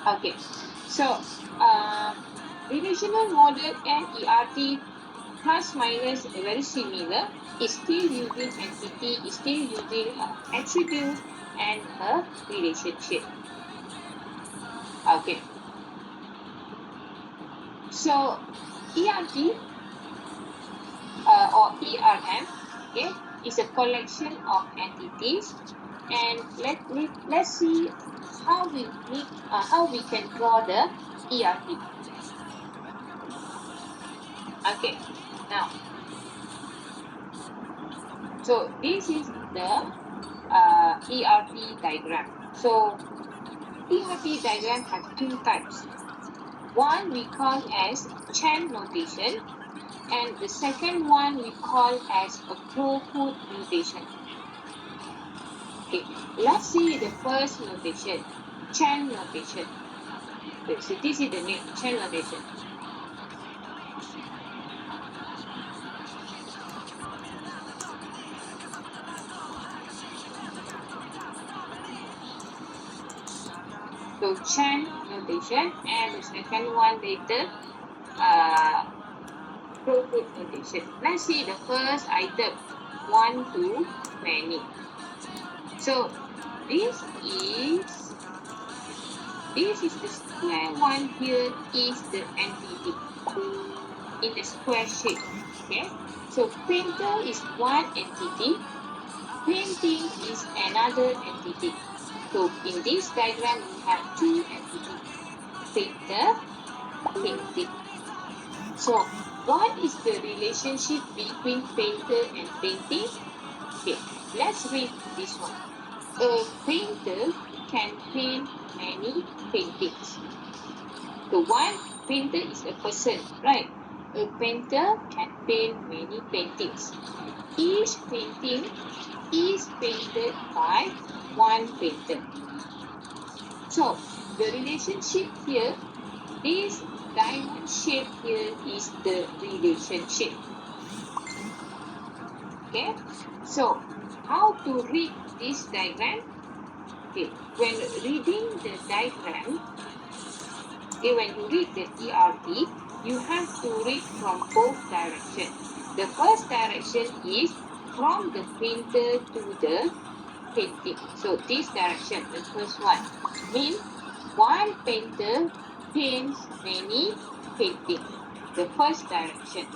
Okay, so relational model and ERT plus minus very similar. Is still using entity, is still using attribute and a relationship. Okay, so ERT or ERM, okay, is a collection of entities, and let's see how we can draw the ERT. Okay, now, so this is the ERT diagram. So ERT diagram has two types. One we call as chain notation, and the second one we call as a throughput notation. Okay, let's see the first notation, chain notation. Okay, so this is the name, chain notation. So chain notation, and the second one later, throughput notation. Let's see the first item, one to many. So this is the square one here is the entity in the square shape. Okay, so painter is one entity, painting is another entity. So in this diagram we have two entities, painter, painting. So what is the relationship between painter and painting? Okay, let's read this one. A painter can paint many paintings. So one painter is a person, right? A painter can paint many paintings. Each painting is painted by one painter. So the relationship here, this diamond shape here is the relationship. Okay, so how to read this diagram? Okay, when reading the diagram, okay, when you read the ERT, you have to read from both directions. The first direction is from the painter to the painting. So this direction, the first one, means one painter paints many paintings. The first direction.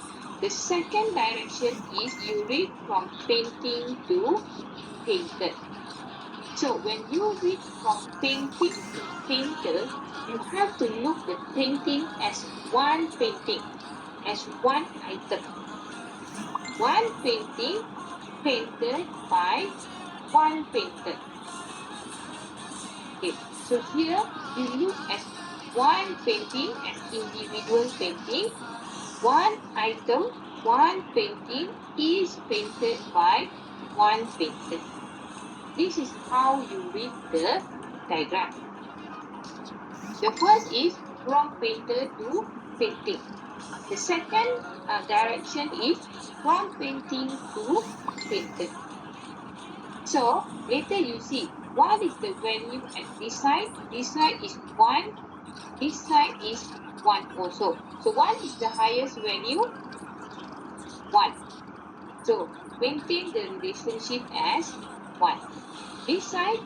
The second direction is you read from painting to painter. So when you read from painting to painter, you have to look the painting as one painting, as one item. One painting painted by one painter. Okay, so here you look at one painting as individual painting. One item, one painting is painted by one painter. This is how you read the diagram. The first is from painter to painting. The second direction is from painting to painter. So later you see what is the value at this side. This side is 1. This side is 1 also. So what is the highest value? 1. So maintain the relationship as 1. This side,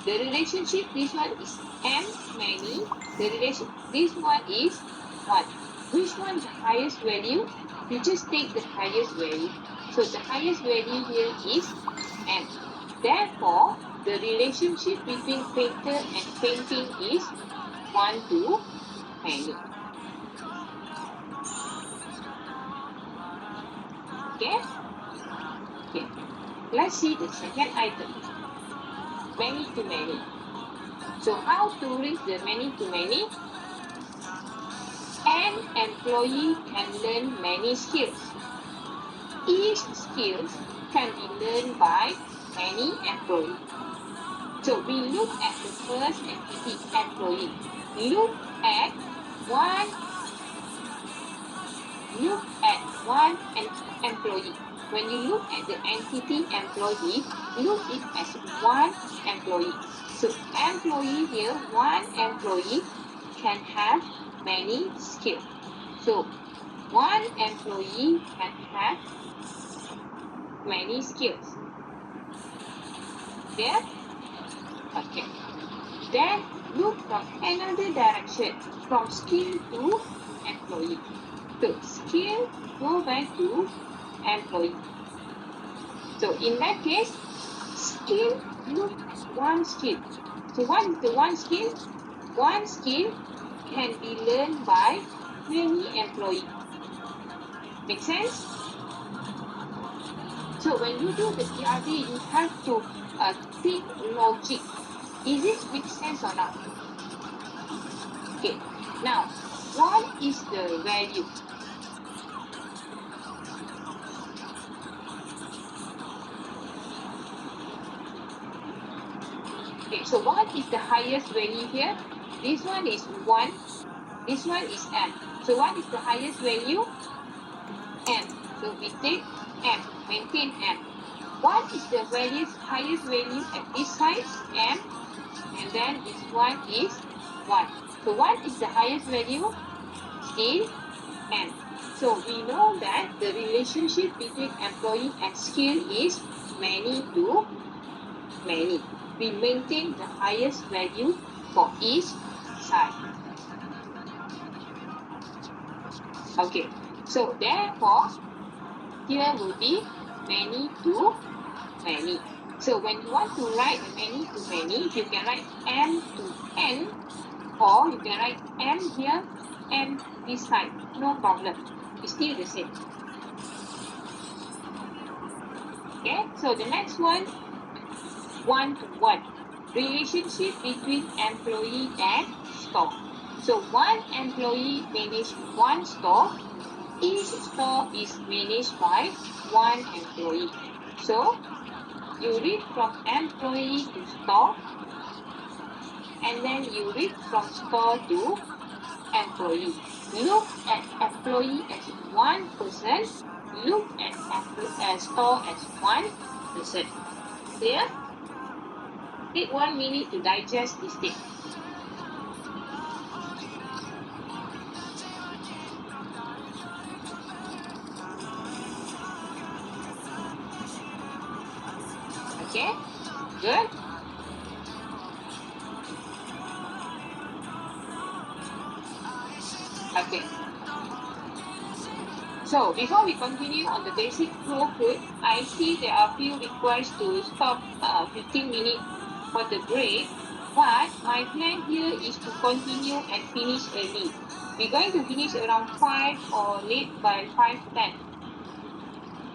the relationship, this one is m many. The relation, this one is 1. Which one is the highest value? You just take the highest value. So the highest value here is m. Therefore, the relationship between painter and painting is 1 to many. Okay? Okay. Let's see the second item. Many to many. So how to read the many to many? An employee can learn many skills. Each skill can be learned by many employees. So we look at the first entity, employee. Look at one employee. when you look at the entity employee, look it as one employee. So employee here, one employee can have many skills. So one employee can have many skills. There? Okay. Then look from another direction, from skill to employee. So skill go back to employee. So in that case, skill look at one skill. So what is the one skill? One skill can be learned by many employees. Make sense? So when you do the PRD, you have to think logic. Is it make sense or not? Okay. Now, what is the value? Okay, so what is the highest value here? This one is 1. This one is M. So what is the highest value? M. So we take M. Maintain M. What is the highest value at this side? M. And then this one is 1. So what is the highest value? Still M. So we know that the relationship between employee and skill is many to many. We maintain the highest value for each side. Okay, so therefore, here will be many to many. So when you want to write many to many, you can write M to N, or you can write M here, N this side. No problem. It's still the same. Okay, so the next one, 1 to 1. Relationship between employee and store. So one employee manages one store. Each store is managed by one employee. So you read from employee to store, and then you read from store to employee. Look at employee as one person. Look at store as one person. Clear? Take 1 minute to digest this thing. Okay, good. Okay. So before we continue on the basic flow code, I see there are few requests to stop 15 minutes for the break. But my plan here is to continue and finish early. We're going to finish around 5 or late by 5:10.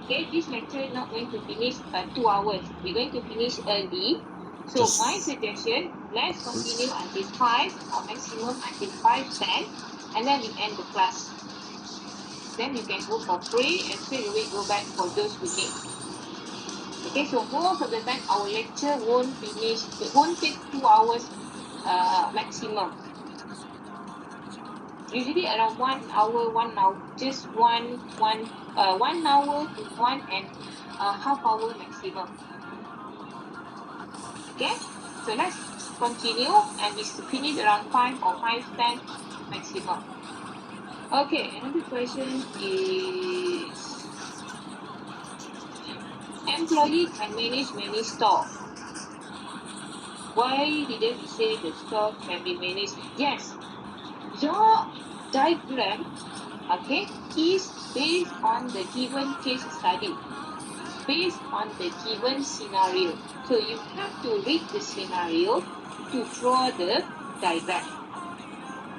Okay, this lecture is not going to finish 2 hours. We're going to finish early. So my suggestion, let's continue until 5 or maximum until 5:10, and then we end the class. Then you can go for free and straight away go back for those who need. Okay, so most of the time our lecture won't finish, it won't take 2 hours maximum. Usually around 1 hour, just 1 hour to 1.5 hours maximum. Okay, so let's continue and we finish around 5 or 5:10 maximum. Okay, another question is, employee can manage many stores. Why didn't we say the store can be managed? Yes, your diagram, okay, is based on the given case study, based on the given scenario. So you have to read the scenario to draw the diagram.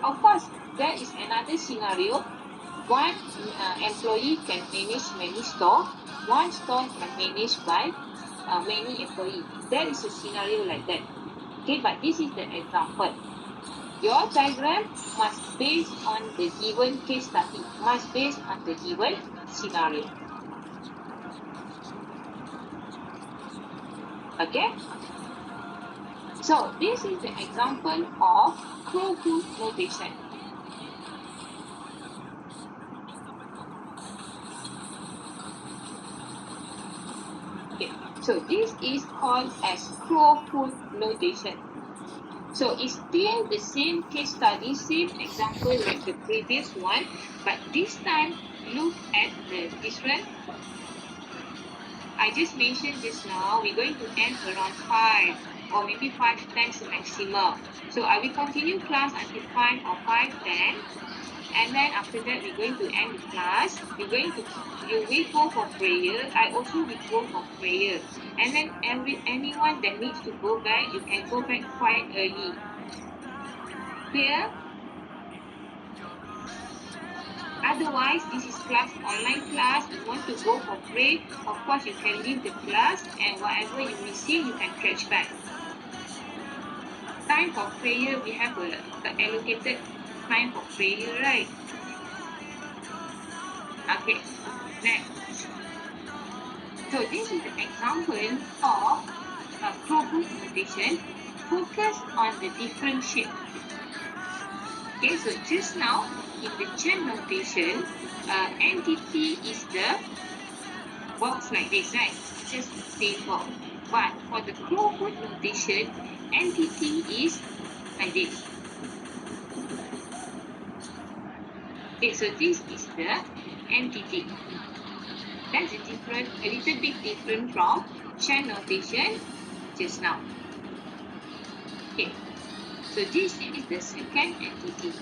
Of course, there is another scenario. One employee can manage many stores. One store can manage by many employees. There is a scenario like that. Okay, but this is the example. Your diagram must based on the given case study, must based on the given scenario. Okay? So this is the example of flow-through notation. So this is called as crowfoot notation. So it's still the same case study, same example like the previous one, but this time look at the different. I just mentioned just now, we're going to end around 5 or maybe 5:10 maximum. So I will continue class until 5 or 5:10. And then after that, we're going to end the class. You will go for prayer. I also will go for prayer. And then anyone that needs to go back, you can go back quite early. Clear? Otherwise, this is class, online class. You want to go for prayer, of course you can leave the class, and whatever you missing, you can catch back. Time for prayer, we have a allocated time for prayer, right? Okay, next. So this is the example of a crowfoot notation. Focus on the different shape. Okay, so just now in the chain notation, entity is the box like this, right? Just simple. But for the crowfoot notation, entity is like this. Okay, so this is the entity. That's a little bit different from chain notation just now. Okay, so this is the second entity.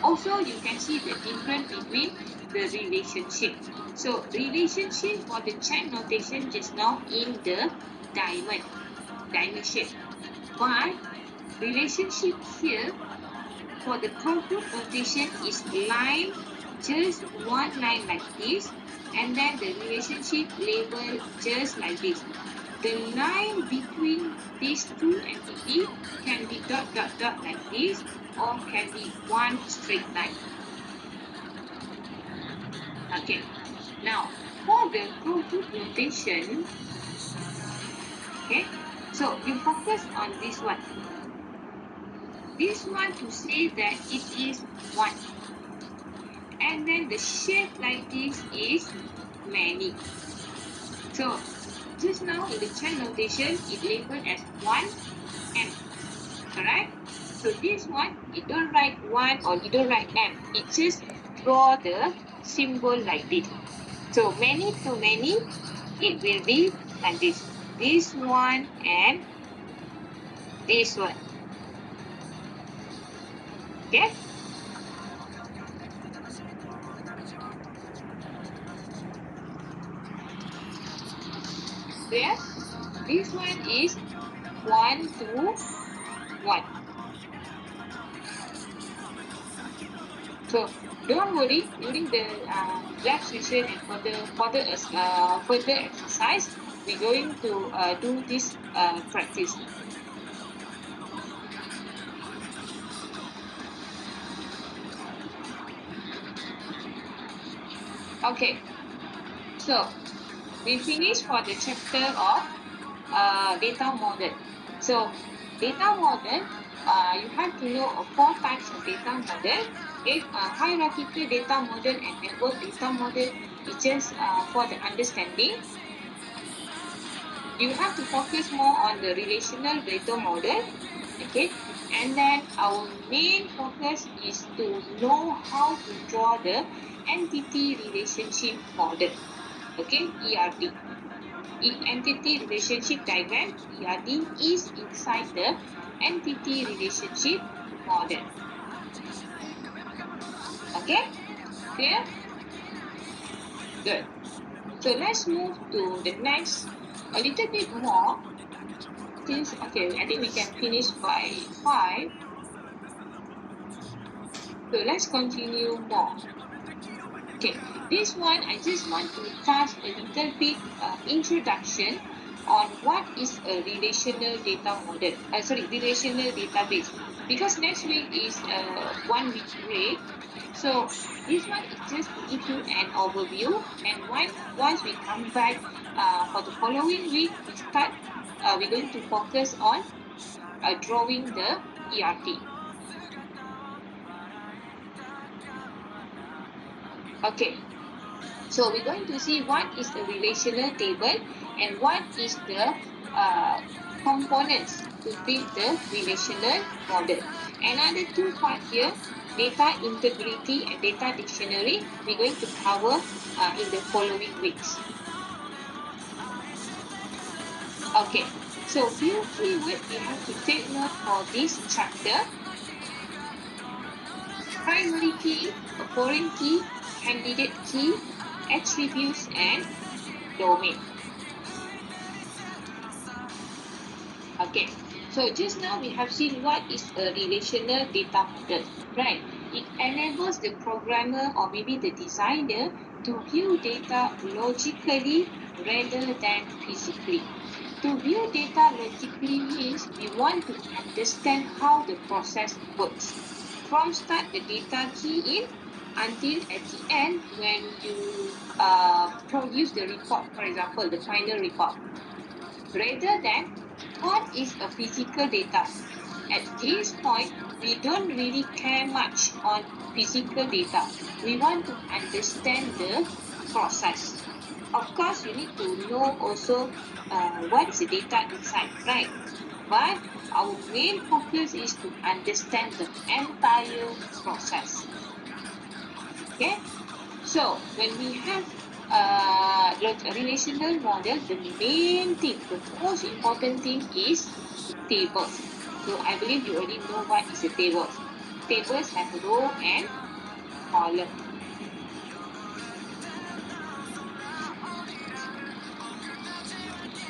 Also, you can see the difference between the relationship. So, relationship for the chain notation just now in the diamond shape. But relationship here for the crowfoot notation is line, just one line like this, and then the relationship label just like this. The line between these two entities can be dot dot dot like this, or can be one straight line. Okay, now for the crowfoot notation, okay, so you focus on this one. This one to say that it is one. And then the shape like this is many. So just now in the chain notation, it labeled as 1M, correct? So this one, you don't write 1 or you don't write M. It just draw the symbol like this. So many to many, it will be like this. This one and this one. Okay? There, this one is 1 to 1. So don't worry, during the lab session and further exercise, we're going to do this practice. Okay, so we finished for the chapter of data model. So data model, you have to know 4 types of data model. Okay, hierarchical data model and network data model is just for the understanding. You have to focus more on the relational data model. Okay, and then our main focus is to know how to draw the entity relationship model. Okay, ERD. Entity relationship diagram, ERD, is inside the entity relationship model. Okay, clear? Good. So let's move to the next, a little bit more. Since, okay, I think we can finish by 5. So let's continue more. Okay, this one I just want to touch a little bit introduction on what is a relational data model. Relational database. Because next week is 1 week break, so this one is just to give you an overview. And once we come back for the following week, we're going to focus on drawing the ERT. Okay, So we're going to see what is a relational table and what is the components to build the relational model. Another two parts here, data integrity and data dictionary, we're going to cover in the following weeks. Okay, so few keywords you have to take note for this chapter. Primary key, a foreign key, candidate key, attributes and domain. Okay, so just now we have seen what is a relational data model, right? It enables the programmer or maybe the designer to view data logically rather than physically. To view data logically means we want to understand how the process works. From start the data key in until at the end when you produce the report, for example, the final report. Rather than what is a physical data. At this point, we don't really care much on physical data. We want to understand the process. Of course, you need to know also what is the data inside, right? But our main focus is to understand the entire process. Okay? So, when we have a relational model, the main thing, the most important thing is tables. So, I believe you already know what is a table. Tables have row and column.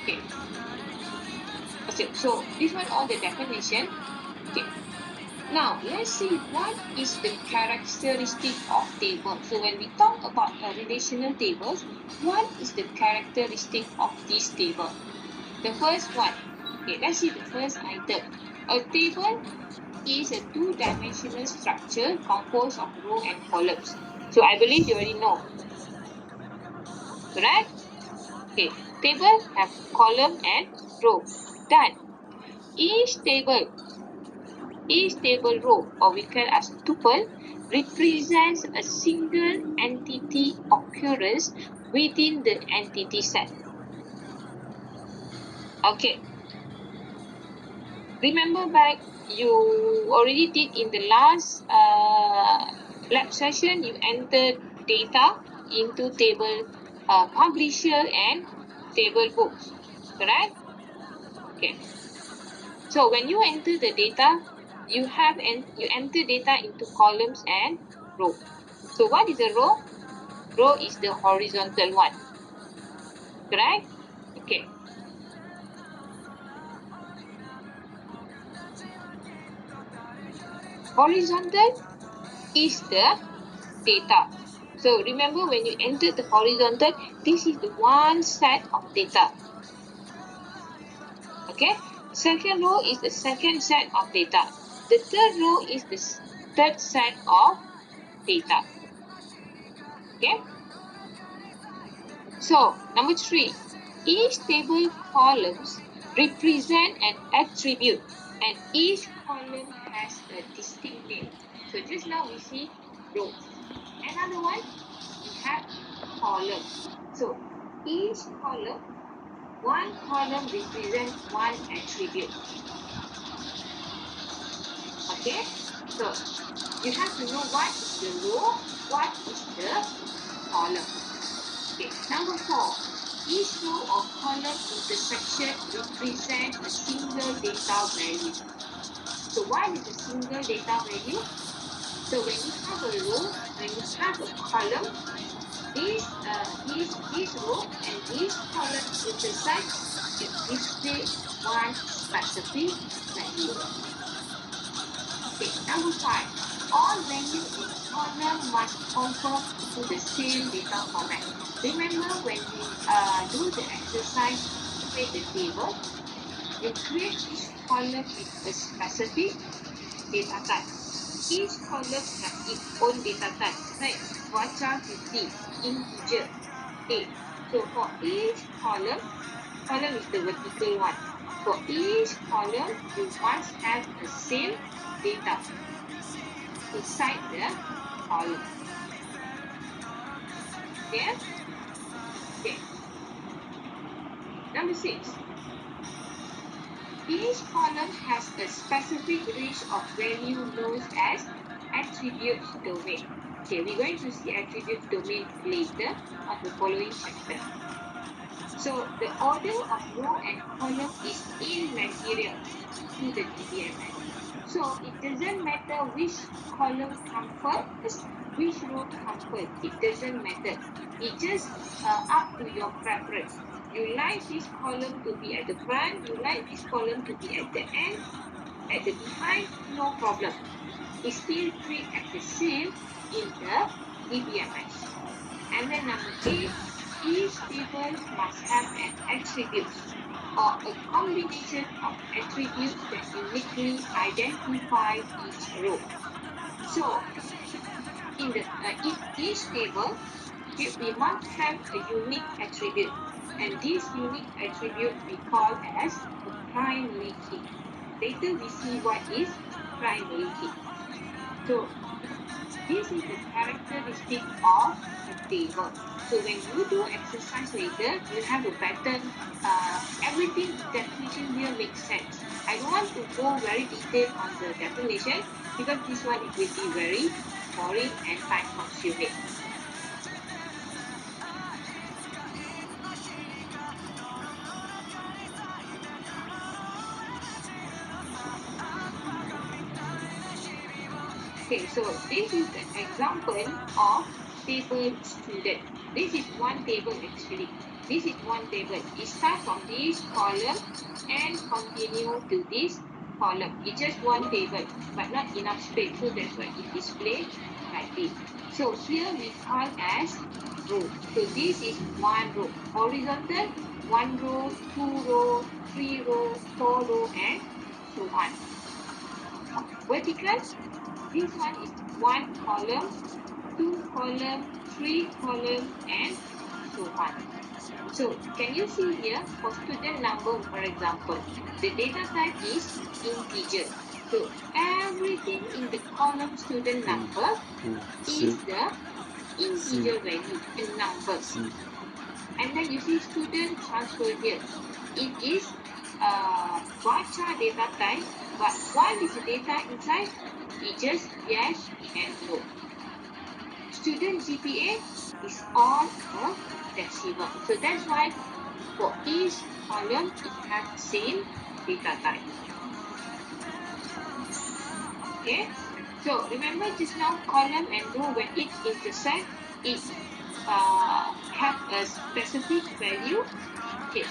Okay. So, this one all the definition. Okay. Now, let's see what is the characteristic of table. So, when we talk about a relational tables, what is the characteristic of this table? The first one, okay, let's see the first item. A table is a two-dimensional structure composed of rows and columns. So I believe you already know. Correct? Okay, table have column and row. Done. Each table row, or we call as tuple, represents a single entity occurrence within the entity set. Okay. Remember back, you already did in the last lab session, you entered data into table publisher and table books, correct? Okay. So when you enter the data, you enter data into columns and row. So what is a row? Row is the horizontal one, correct? Okay. Horizontal is the data. So remember when you enter the horizontal, this is the one set of data. Okay. Second row is the second set of data. The third row is the third set of data. Okay. So number 3, each table columns represent an attribute and each column has a distinct name. So just now we see rows. Another one, we have column. So each column, one column represents one attribute. Okay, so you have to know what is the row, what is the column. Okay, number 4, each row or column intersection represents a single data value. So what is a single data value? So when you have a row, when you have a column, this row and this column intersect, it display one specific value. Okay, number 5. All values in column must conform to the same data format. Remember when we do the exercise to create the table, you create each column with a specific data type. Each column has its own data type, right? Cuaca 50, integer, 8. So for each column is the vertical one. For each column, you must have the same data inside the column. Clear? Okay. Number 6. Each column has a specific range of value known as attributes domain. Okay, we're going to see attributes domain later on the following chapter. So the order of row and column is immaterial to the DBMS. So it doesn't matter which column come first, which row come first. It doesn't matter. It's just up to your preference. You like this column to be at the front, you like this column to be at the end, at the behind, no problem. It's still treated as the same in the DBMS. And then number 8, each table must have an attribute or a combination of attributes that uniquely identify each row. So, in each table, we must have a unique attribute, and this unique attribute we call as a primary key. Later we see what is primary key. So, this is the characteristic of a table. So when you do exercise later, you have a pattern. Everything definition here makes sense. I don't want to go very detailed on the definition because this one it will be very boring and time consuming. Okay, so this is an example of table student. This is one table actually. This is one table. It starts from this column and continue to this column. It's just one table, but not enough space. So that's why it displays like this. So here we call as row. So this is one row. Horizontal, one row, two row, three row, four row, and so on. Vertical, this one is one column, two column, three column, and so on. So can you see here for student number, for example, the data type is integer. So everything in the column student number is the integer value, a number. And then you see student transfer here. It is varchar data type, but what is the data inside? It's just yes and no. Student GPA is all a decimal. So that's why for each column it has the same data type. Okay. So remember just now column and row when it intersect, it have a specific value. Okay.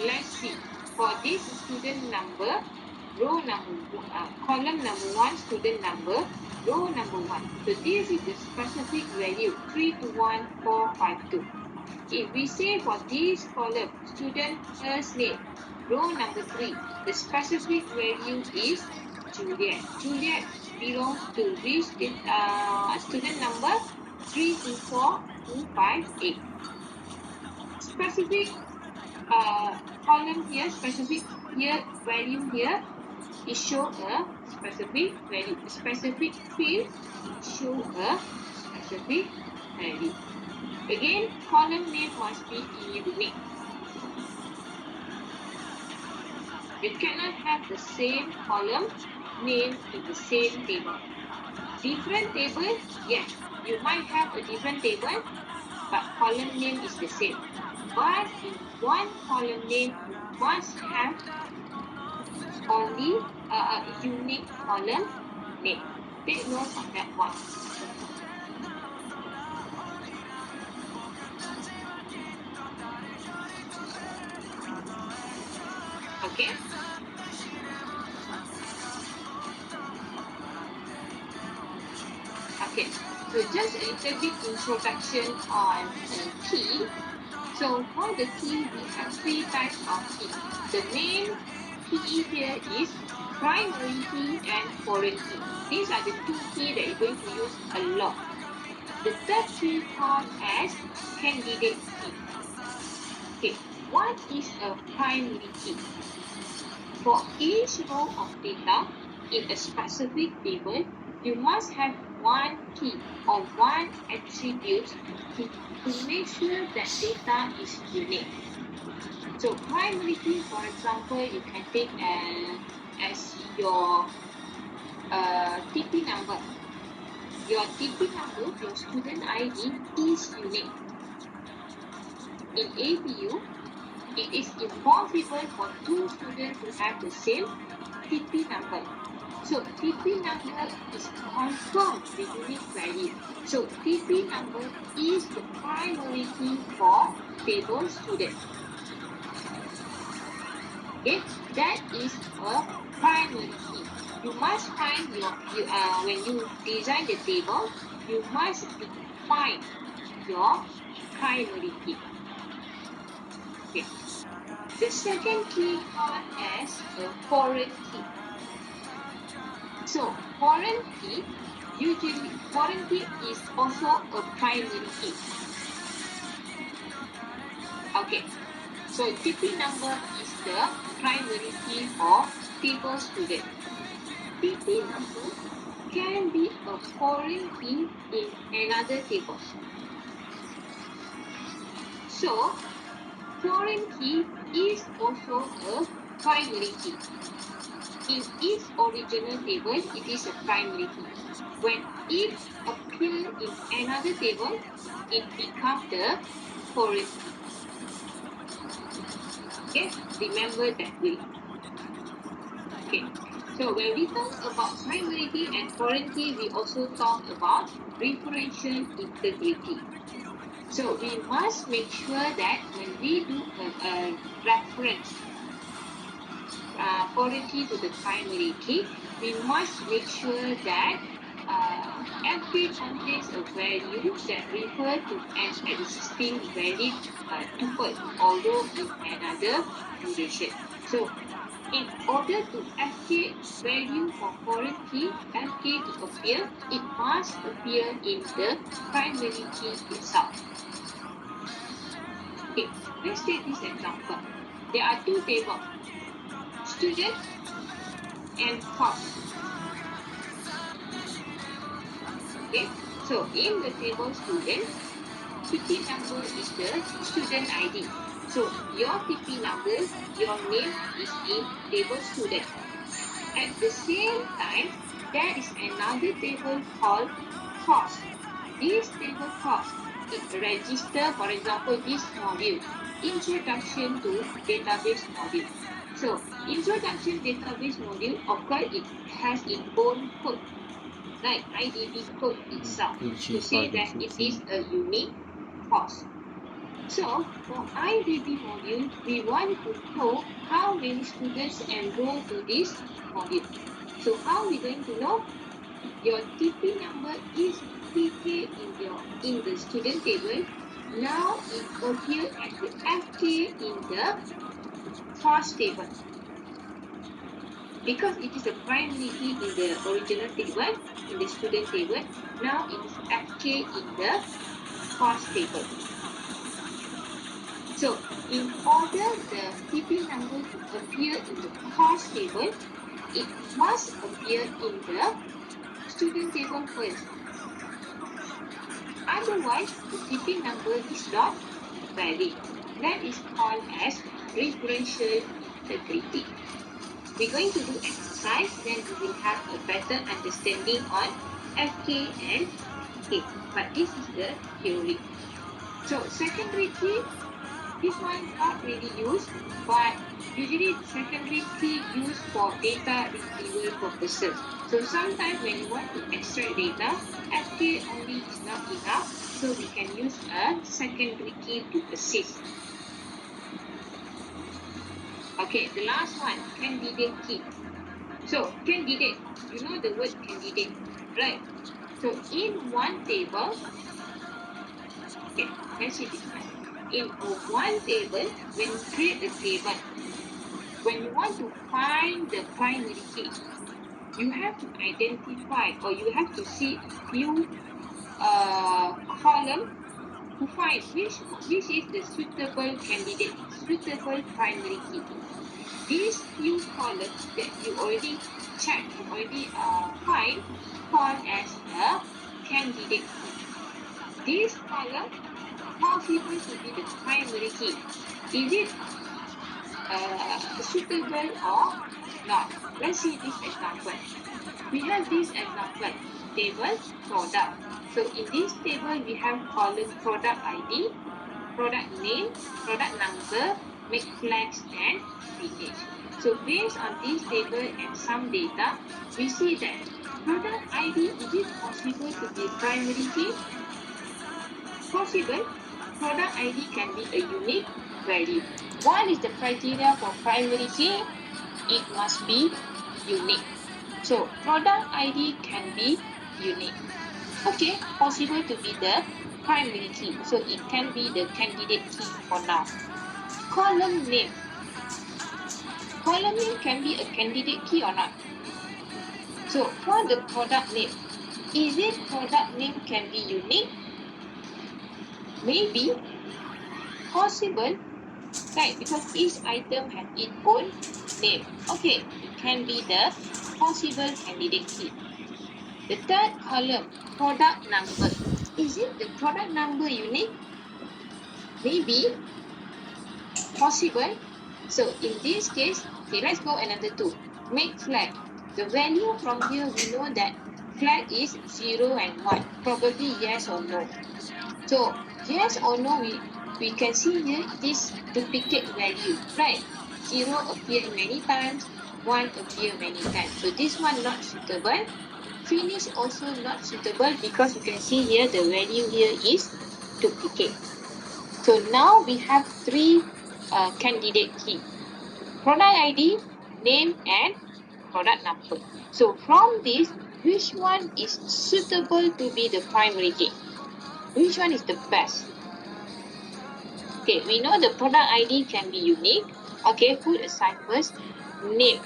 Let's see. For this student number, column number 1, student number, row number 1. So this is the specific value 321,452. If we say for this column, student first name, row number 3, the specific value is Juliet. Juliet belongs to which student number? 324258. Specific column here, specific here, value here, it show a specific value. Specific field show a specific value. Again, column name must be unique. You cannot have the same column name in the same table. Different table, yes, you might have a different table, but column name is the same. But in one column name, you must have only a unique column name. Take note of that one. Okay. Okay. So just a little bit introduction on key. So for the key, we have 3 types of key. The main key here is primary key and foreign key. These are the 2 keys that you're going to use a lot. The third key called as candidate key. Okay, what is a primary key? For each row of data in a specific table, you must have one key or one attribute to make sure that data is unique. So primary key, for example, you can take as your TP number. Your TP number, your student ID is unique. In APU, it is impossible for two students to have the same TP number. So TP number is confirmed the unique value. So TP number is the primary key for table student. Okay, that is a primary key. You must find when you design the table, you must define your primary key. Okay. The second key called as a foreign key. So foreign key is also a primary key. Okay. So TP number is the primary key for table student. TP number can be a foreign key in another table. So foreign key is also a primary key. In its original table, it is a primary key. When it appears in another table, it becomes the foreign key. Okay, remember that way. Okay, so when we talk about primary key and foreign key, we also talk about referential integrity. So we must make sure that when we do a reference foreign key to the primary key, we must make sure that FK contains a value that refers to an existing valid tuple, although in another duration. So in order to FK value for foreign key, FK to appear, it must appear in the primary key itself. Okay, let's take this example. There are two tables, student and course. Okay, so in the table student, TP number is the student ID. So your TP number, your name is in table student. At the same time, there is another table called course. This table course, it registers, for example, this module, Introduction to Database Module. So, Introduction Database Module, of course, it has its own code, like IDB code itself, to say that it is a unique course. So, for IDB module, we want to know how many students enroll to this module. So, how are we going to know? Your TP number is PK in the student table. Now it appears as the FK in the course table. Because it is a primary key in the original table, in the student table, now it is FK in the course table. So, in order the TP number to appear in the course table, it must appear in the student table first. Otherwise, the TP number is not valid. That is called as referential integrity. We're going to do exercise, then we will have a better understanding on FK and K. But this is the theory. So secondary key, this one not really used, but usually secondary key used for data retrieval purposes. So sometimes when you want to extract data, FK only is not enough, so we can use a secondary key to assist. Okay, the last one, candidate key. So candidate, you know the word candidate, right? So in one table, okay, let's see this one. In one table, when you create a table, when you want to find the primary key, you have to identify or you have to see few column to find which is the suitable candidate, suitable primary key. these few columns that you already checked, you already find, called as a candidate key. This column possible to be the primary key. Is it suitable or not? Let's see this example. We have this example, table product. So in this table, we have column product ID, product name, product number, make flags and pH. So based on this table and some data, we see that product ID, is it possible to be primary key? Possible. Product ID can be a unique value. What is the criteria for primary key? It must be unique. So product ID can be unique. Okay, possible to be the primary key. So it can be the candidate key for now. Column name. Column name can be a candidate key or not? So for the product name, is it product name can be unique? Maybe. Possible. Right, because each item has its own name. Okay, it can be the possible candidate key. The third column, product number. Is it the product number unique? Maybe. Possible. So in this case, okay, let's go another two. Make flag. The value from here, we know that flag is 0 and 1. Probably yes or no. So yes or no, we can see here this duplicate value, right? 0 appear many times, 1 appear many times. So this one not suitable. Finish also not suitable because you can see here the value here is duplicate. So now we have three candidate key. Product ID, name and product number. So from this, which one is suitable to be the primary key? Which one is the best? Okay, we know the product ID can be unique. Okay, put aside first. Name.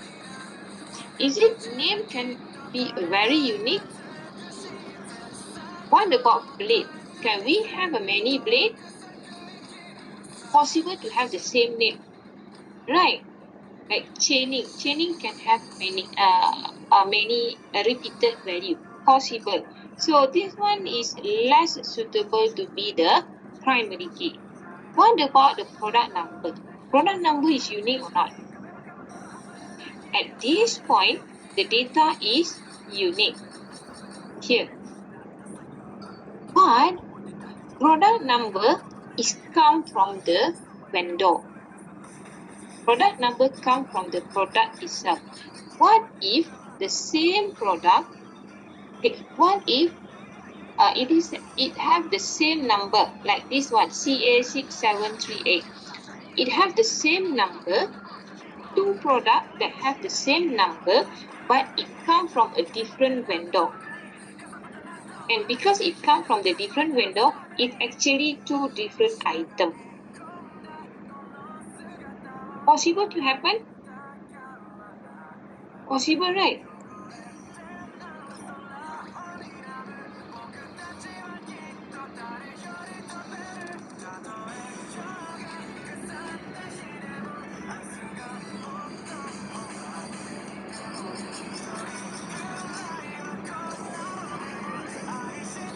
Is it name can be very unique? What about blade? Can we have a many blade? Possible to have the same name, right? Like chaining. Chaining can have many repeated value. Possible. So this one is less suitable to be the primary key. What about the product number? Product number is unique or not? At this point, the data is unique here. But product number is come from the vendor. Product number come from the product itself. What if the same product, what if it have the same number like this one, CA6738. It have the same number, two products that have the same number, but it come from a different vendor. And because it come from the different vendor, it's actually two different items. Possible to happen? Possible, right?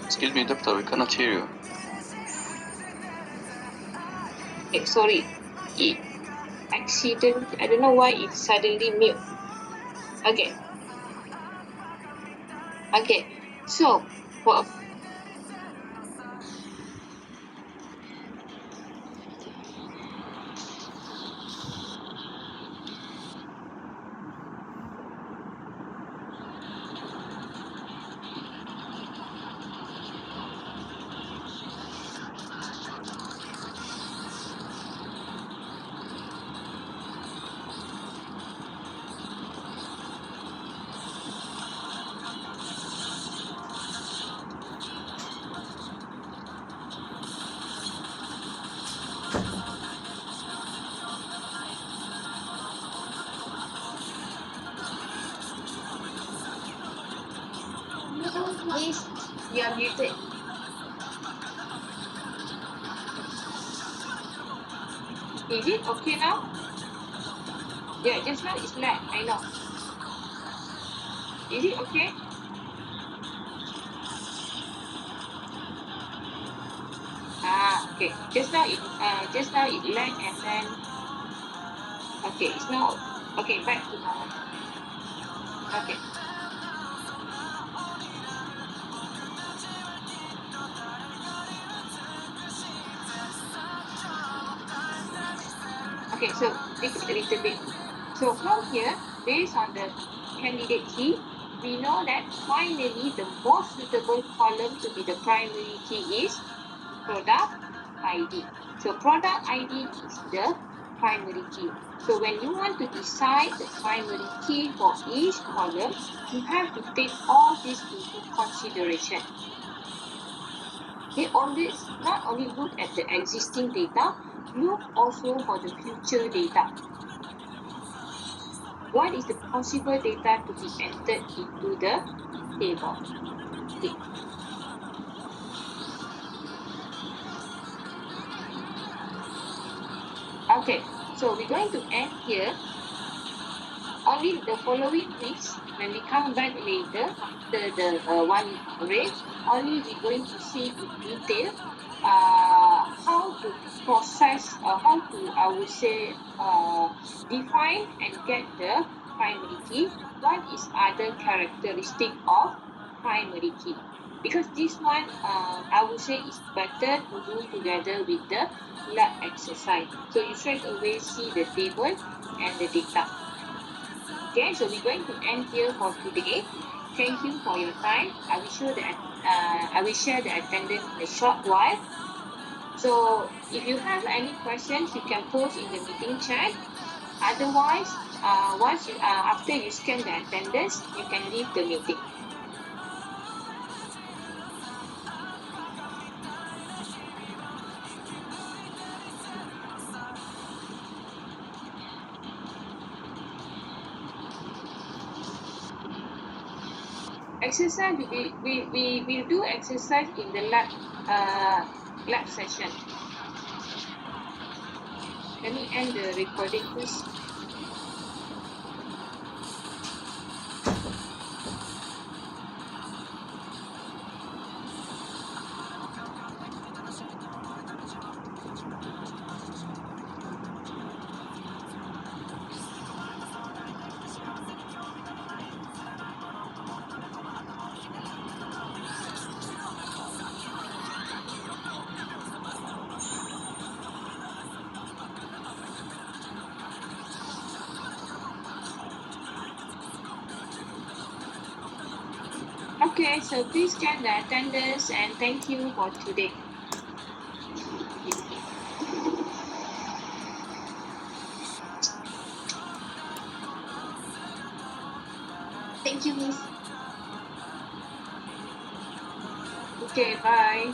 Excuse me, doctor, we cannot hear you. Okay, sorry. It accident. I don't know why it suddenly mute. Okay. Okay. So for please, you are muted. Is it okay now? Yeah, just now it's lag, I know. Is it okay? Okay. Just now it lag and then okay, it's now okay, back to normal. Okay. Okay, so take it a little bit. So from here, based on the candidate key, we know that finally the most suitable column to be the primary key is product ID. So product ID is the primary key. So when you want to decide the primary key for each column, you have to take all this into consideration. They always not only look at the existing data, look also for the future data. What is the possible data to be entered into the table? Okay. Okay, so we're going to end here. Only the following weeks, when we come back later after the one break, only we're going to see in detail how to process, how to, I would say, define and get the primary key. What is other characteristic of primary key? Because this one, I would say, is better to do together with the lab exercise. So you straight away see the table and the data. Okay, so we're going to end here for today. Thank you for your time. I will share the attendance in a short while. So if you have any questions, you can post in the meeting chat. Otherwise, after you scan the attendance, you can leave the meeting. Exercise, we will do exercise in the lab session. Let me end the recording first. Okay, so please scan the attendance and thank you for today. Thank you, Miss. Okay, bye.